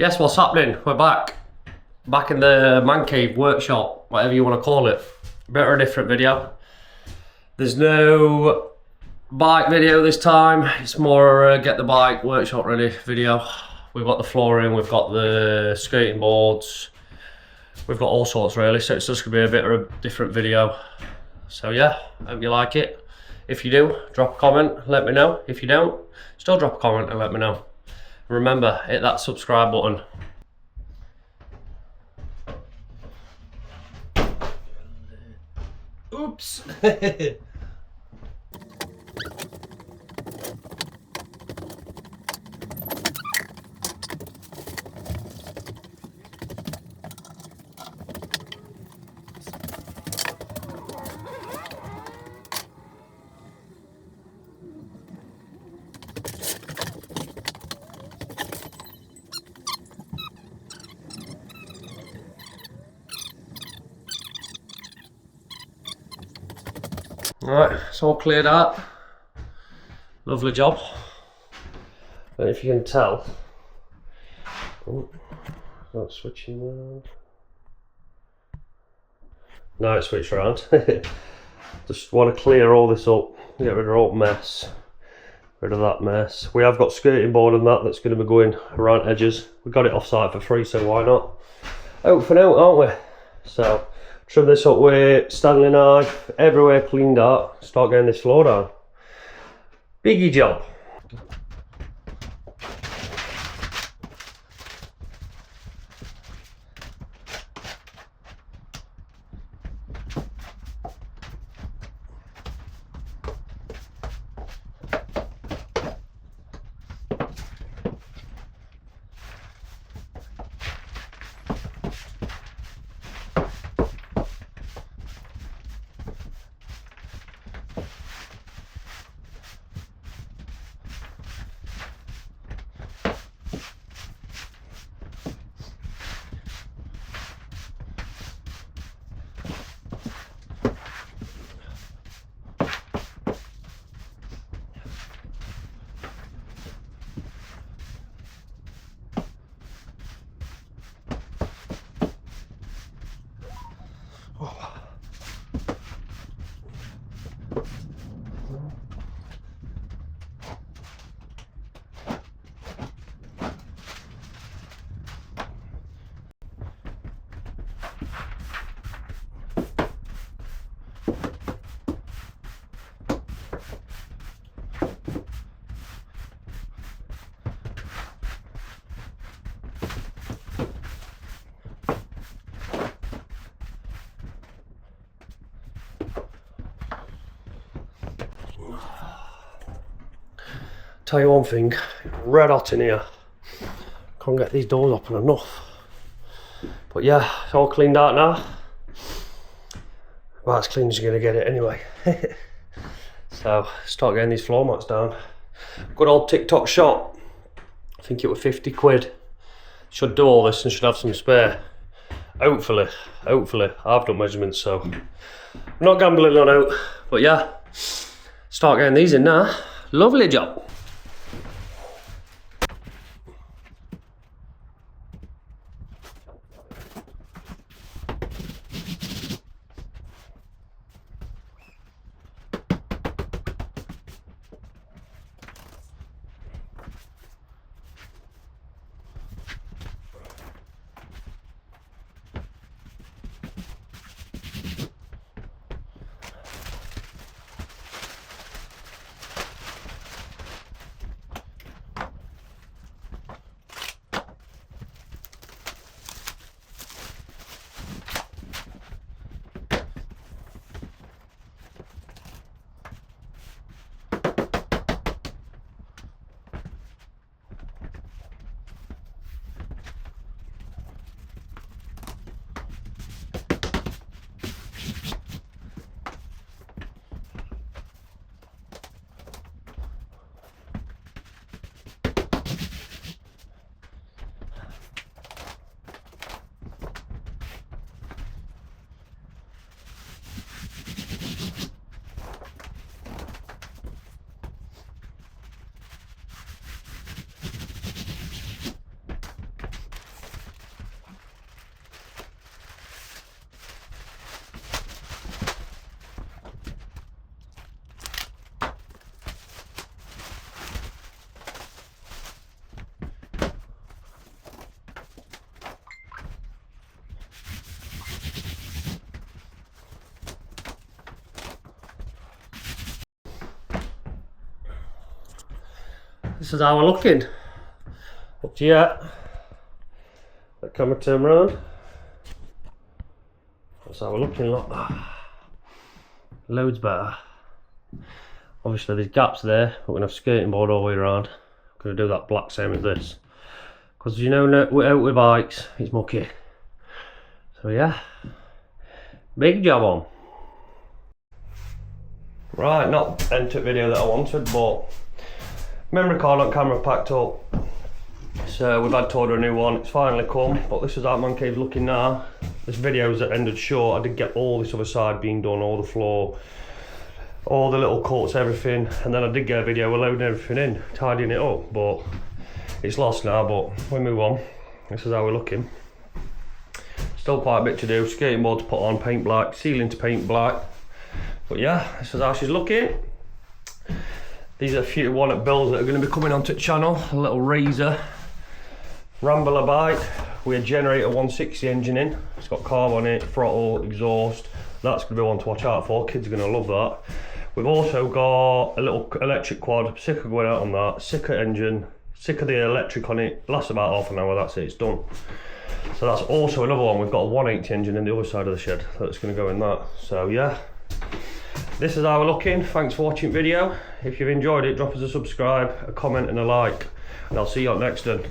Yes, what's happening? We're back. Back in the man cave workshop, whatever you want to call it. Bit of a different video. There's no bike video this time. It's more get the bike workshop ready video. We've got the flooring, we've got the skating boards, we've got all sorts really, so it's just gonna be a bit of a different video. So yeah, hope you like it. If you do, drop a comment, let me know. If you don't, still drop a comment and let me know. Remember, hit that subscribe button. Oops. Right, it's all cleared out. Lovely job. And if you can tell, oh, not switching around. Now it's switched around. Just want to clear all this up, get rid of all mess, rid of that mess. We have got skirting board and that's going to be going around edges. We got it off site for free, so why not? Out for now, aren't we? So trim this up with Stanley knife, everywhere cleaned out, start getting this floor down. Biggie job. Tell you one thing, red hot in here. Can't get these doors open enough. But yeah, it's all cleaned out now. Well, as clean as you're gonna get it anyway. So start getting these floor mats down. Good old TikTok shop. I think it was 50 quid. Should do all this and should have some spare. Hopefully. I've done measurements, so I'm not gambling on out. But yeah, start getting these in now. Lovely job. this is how we're looking. Up to you. That camera turn around. That's how we're looking, look. Loads better. Obviously there's gaps there, but we're gonna have skating board all the way around. I'm gonna do that black same as this. Because you know, out with bikes, it's mucky. So yeah, big job on. Right, not the end to video that I wanted, but memory card on camera packed up. So we've had to order a new one, it's finally come, but this is how man cave's looking now. This video's ended short. I did get all this other side being done, all the floor, all the little cuts, everything, and then I did get a video with loading everything in, tidying it up, but it's lost now, but we move on. This is how we're looking. Still quite a bit to do, skating board to put on, paint black, ceiling to paint black, but yeah, this is how she's looking. These are a few one at Bill's that are going to be coming onto the channel, a little Razor Rambler bike with a generator 160 engine in. It's got carb on it, throttle, exhaust. That's going to be one to watch out for, kids are going to love that. We've also got a little electric quad, sick of going out on that, sick of engine, sick of the electric on it, lasts about half an hour, that's it, it's done. So that's also another one. We've got a 180 engine in the other side of the shed that's going to go in that. So yeah, this is how we're looking. Thanks for watching the video. If you've enjoyed it, drop us a subscribe, a comment and a like, and I'll see you on next one.